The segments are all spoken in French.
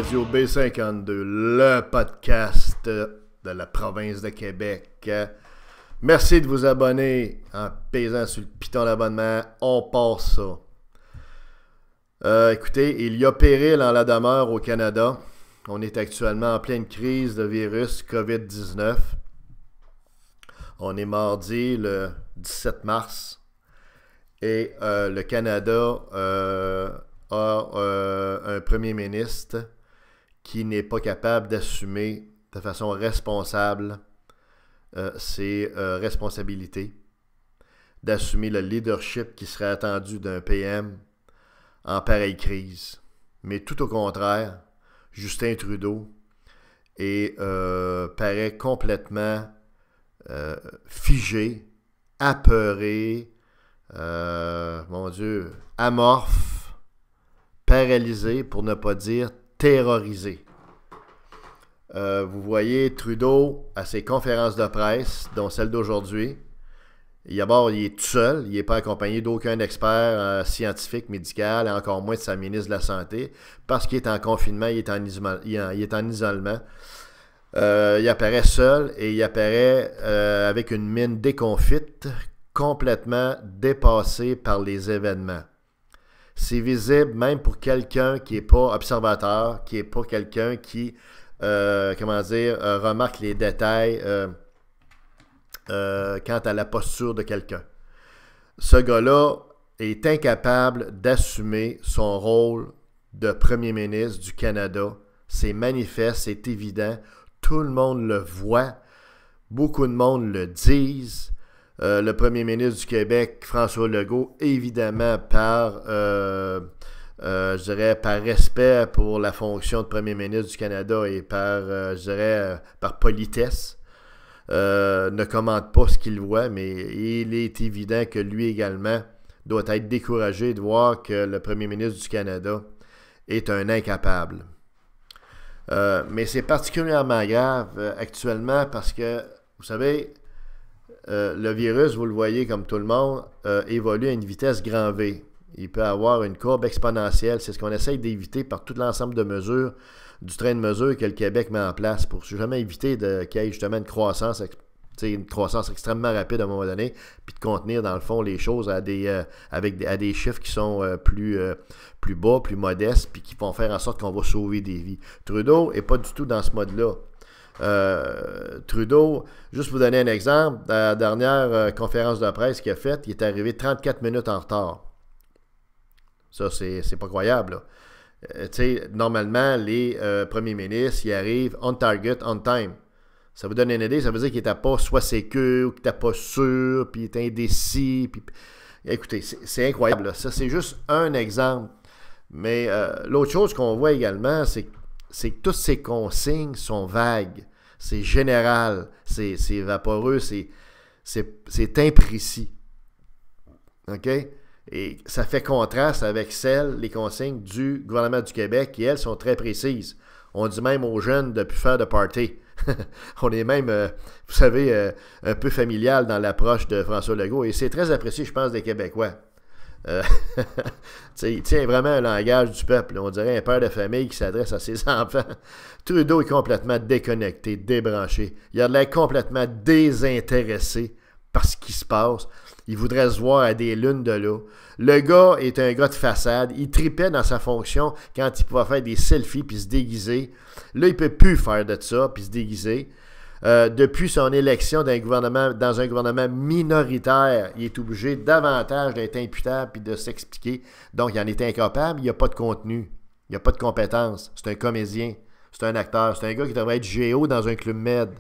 Radio B52, le podcast de la province de Québec. Merci de vous abonner en pesant sur le piton d'abonnement. On passe ça. Écoutez, il y a péril en la demeure au Canada. On est actuellement en pleine crise de virus COVID-19. On est mardi le 17 mars. Et le Canada a un premier ministre qui n'est pas capable d'assumer de façon responsable ses responsabilités, d'assumer le leadership qui serait attendu d'un PM en pareille crise. Mais tout au contraire, Justin Trudeau paraît complètement figé, apeuré, mon Dieu, amorphe, paralysé, pour ne pas dire terrorisé. Vous voyez Trudeau à ses conférences de presse, dont celle d'aujourd'hui. D'abord, il est tout seul, il n'est pas accompagné d'aucun expert scientifique, médical, et encore moins de sa ministre de la Santé, parce qu'il est en confinement, il est en isolement. Il apparaît seul et il apparaît avec une mine déconfite, complètement dépassé par les événements. C'est visible même pour quelqu'un qui n'est pas observateur, qui n'est pas quelqu'un qui, remarque les détails quant à la posture de quelqu'un. Ce gars-là est incapable d'assumer son rôle de premier ministre du Canada. C'est manifeste, c'est évident. Tout le monde le voit. Beaucoup de monde le disent. Le premier ministre du Québec, François Legault, évidemment par respect pour la fonction de premier ministre du Canada et par politesse, ne commente pas ce qu'il voit, mais il est évident que lui également doit être découragé de voir que le premier ministre du Canada est un incapable. Mais c'est particulièrement grave actuellement parce que, vous savez, le virus, vous le voyez comme tout le monde, évolue à une vitesse grand V. Il peut avoir une courbe exponentielle. C'est ce qu'on essaye d'éviter par tout l'ensemble de mesures, du train de mesures que le Québec met en place pour jamais éviter qu'il y ait justement une croissance extrêmement rapide à un moment donné, puis de contenir dans le fond les choses à des chiffres qui sont plus bas, plus modestes, puis qui vont faire en sorte qu'on va sauver des vies. Trudeau n'est pas du tout dans ce mode-là. Trudeau, juste pour vous donner un exemple, dans la dernière conférence de presse qu'il a faite, il est arrivé 34 minutes en retard. Ça, c'est pas croyable. Normalement, les premiers ministres, ils arrivent on target, on time. Ça vous donne une idée, ça veut dire qu'il n'était pas soit sécure, ou qu'il n'était pas sûr, puis il était indécis. Puis... Écoutez, c'est incroyable. Là. Ça, c'est juste un exemple. Mais l'autre chose qu'on voit également, c'est que toutes ces consignes sont vagues. C'est général, c'est vaporeux, c'est imprécis. OK? Et ça fait contraste avec les consignes du gouvernement du Québec, qui, elles, sont très précises. On dit même aux jeunes de ne plus faire de party. On est même, vous savez, un peu familial dans l'approche de François Legault. Et c'est très apprécié, je pense, des Québécois. Il tient vraiment un langage du peuple. On dirait un père de famille qui s'adresse à ses enfants. Trudeau est complètement déconnecté, débranché. Il a l'air complètement désintéressé par ce qui se passe. Il voudrait se voir à des lunes de là. Le gars est un gars de façade. Il tripait dans sa fonction quand il pouvait faire des selfies puis se déguiser. Là, il ne peut plus faire de ça puis se déguiser. Depuis son élection dans un gouvernement minoritaire, il est obligé davantage d'être imputable et de s'expliquer. Donc, il en est incapable, il n'y a pas de contenu, il n'y a pas de compétences. C'est un comédien, c'est un acteur, c'est un gars qui devrait être géo dans un club med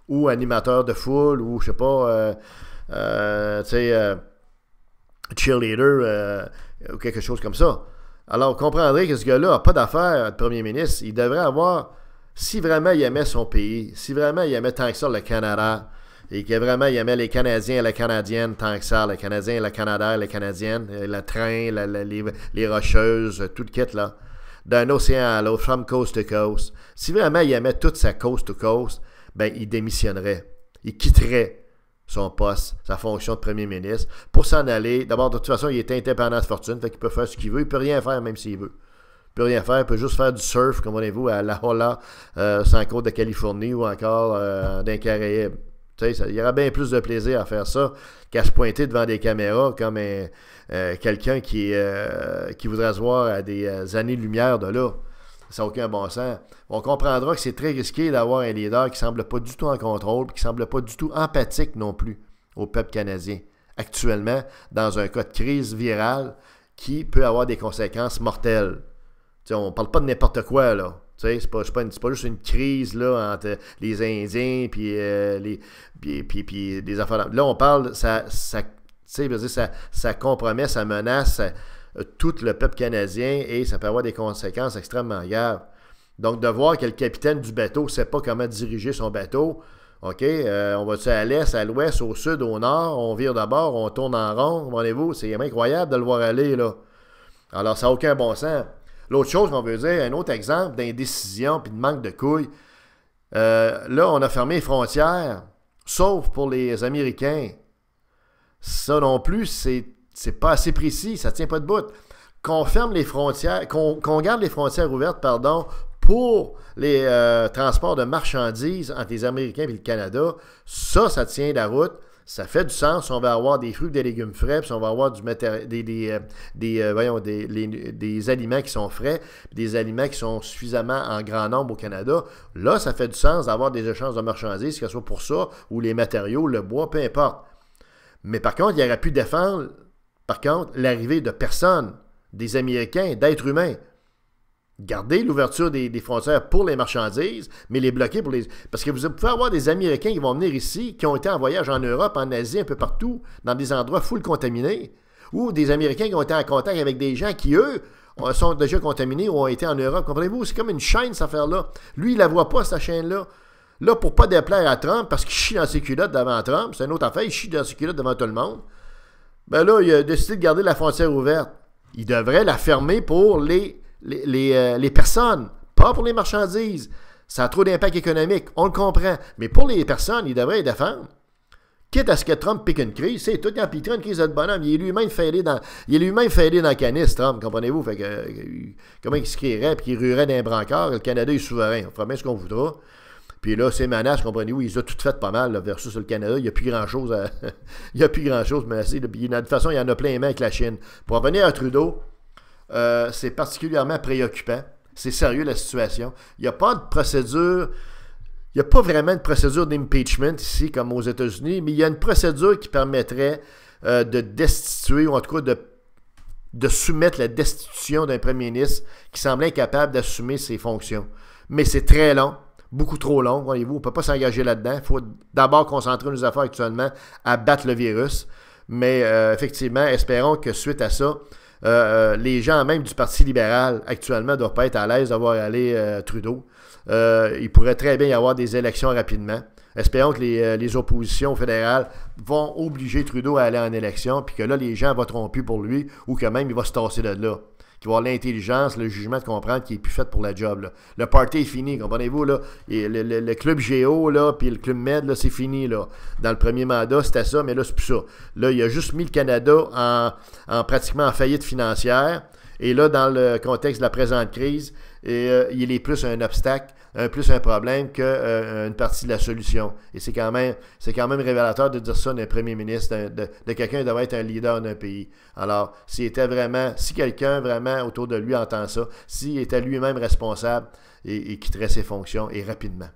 ou animateur de foule ou, je sais pas, cheerleader ou quelque chose comme ça. Alors, vous comprendrez que ce gars-là n'a pas d'affaires de premier ministre. Il devrait avoir... Si vraiment il aimait son pays, si vraiment il aimait tant que ça le Canada, et que vraiment il aimait les Canadiens et les Canadiennes tant que ça, les Canadiens et les Canadiens, les Canadiennes, le train, les Rocheuses, tout le kit là, d'un océan à l'autre, from coast to coast, si vraiment il aimait toute sa coast to coast, ben il démissionnerait. Il quitterait son poste, sa fonction de premier ministre, pour s'en aller. D'abord, de toute façon, il est indépendant de fortune, fait qu'il peut faire ce qu'il veut, il peut rien faire même s'il veut. peut rien faire, peut juste faire du surf, comprenez-vous, à La Jolla, sur la côte de Californie ou encore dans les Caraïbes. Il y aura bien plus de plaisir à faire ça qu'à se pointer devant des caméras comme quelqu'un qui voudrait se voir à des années-lumière de là. Ça n'a aucun bon sens. On comprendra que c'est très risqué d'avoir un leader qui ne semble pas du tout en contrôle, qui ne semble pas du tout empathique non plus au peuple canadien. Actuellement, dans un cas de crise virale qui peut avoir des conséquences mortelles. T'sais, on ne parle pas de n'importe quoi, là. C'est pas juste une crise là, entre les Indiens puis des affaires. Là, on parle, ça compromet, ça menace tout le peuple canadien et ça peut avoir des conséquences extrêmement graves. Donc, de voir que le capitaine du bateau ne sait pas comment diriger son bateau, OK, on va-tu à l'est, à l'ouest, au sud, au nord, on vire d'abord, on tourne en rond, comprenez-vous? C'est incroyable de le voir aller, là. Alors, ça n'a aucun bon sens. L'autre chose qu'on veut dire, un autre exemple d'indécision puis de manque de couilles, là, on a fermé les frontières, sauf pour les Américains. Ça non plus, c'est pas assez précis, ça tient pas de bout. Qu'on ferme les frontières, qu'on garde les frontières ouvertes, pardon, pour les transports de marchandises entre les Américains et le Canada, ça tient la route. Ça fait du sens. On va avoir des fruits et des légumes frais, puis on va avoir des aliments qui sont frais, des aliments qui sont suffisamment en grand nombre au Canada. Là, ça fait du sens d'avoir des échanges de marchandises, que ce soit pour ça, ou les matériaux, le bois, peu importe. Mais par contre, il aurait pu défendre, l'arrivée de personnes, des Américains, d'êtres humains. Garder l'ouverture des frontières pour les marchandises, mais les bloquer pour les... Parce que vous pouvez avoir des Américains qui vont venir ici, qui ont été en voyage en Europe, en Asie, un peu partout, dans des endroits full contaminés, ou des Américains qui ont été en contact avec des gens qui, eux, sont déjà contaminés ou ont été en Europe. Comprenez-vous? C'est comme une chaîne, cette affaire-là. Lui, il la voit pas, cette chaîne-là. Là, pour pas déplaire à Trump, parce qu'il chie dans ses culottes devant Trump, c'est une autre affaire, il chie dans ses culottes devant tout le monde, ben là, il a décidé de garder la frontière ouverte. Il devrait la fermer pour les personnes, pas pour les marchandises. Ça a trop d'impact économique, on le comprend. Mais pour les personnes, il devrait les défendre. Quitte à ce que Trump pique une crise, c'est tout quand il pique une crise de bonhomme. Il est lui-même faillé dans le canis, Trump, comprenez-vous? Fait que, comment il se crierait puis il ruerait d'un brancard, le Canada est souverain. On fera bien ce qu'on voudra. Puis là, ces menaces, comprenez-vous, ils ont toutes fait pas mal là, versus le Canada. Il n'y a plus grand-chose à... il n'y a plus grand-chose menacé. De toute façon, il y en a plein les mains avec la Chine. Pour revenir à Trudeau, c'est particulièrement préoccupant. C'est sérieux la situation. Il n'y a pas de procédure, il n'y a pas vraiment de procédure d'impeachment ici comme aux États-Unis, mais il y a une procédure qui permettrait de destituer, ou en tout cas de soumettre la destitution d'un premier ministre qui semble incapable d'assumer ses fonctions. Mais c'est très long, beaucoup trop long, voyez-vous. On ne peut pas s'engager là-dedans. Il faut d'abord concentrer nos efforts actuellement à battre le virus. Mais effectivement, espérons que suite à ça, les gens même du Parti libéral actuellement ne doivent pas être à l'aise d'avoir allé Trudeau. Il pourrait très bien y avoir des élections rapidement. Espérons que les oppositions fédérales vont obliger Trudeau à aller en élection, puis que là, les gens voteront plus pour lui, ou que même il va se tasser de là. Qu'il va avoir l'intelligence, le jugement de comprendre qu'il n'est plus fait pour la job. Là. Le party est fini, comprenez-vous? Là? Et le club Géo, là, puis le club Med, là, c'est fini. Là. Dans le premier mandat, c'était ça, mais là, c'est plus ça. Là, il a juste mis le Canada en pratiquement en faillite financière. Et là, dans le contexte de la présente crise, il est plus un obstacle, plus un problème qu'une partie de la solution. Et c'est quand même révélateur de dire ça d'un premier ministre, de quelqu'un qui devrait être un leader d'un pays. Alors, si quelqu'un vraiment autour de lui entend ça, s'il était lui-même responsable, il quitterait ses fonctions et rapidement.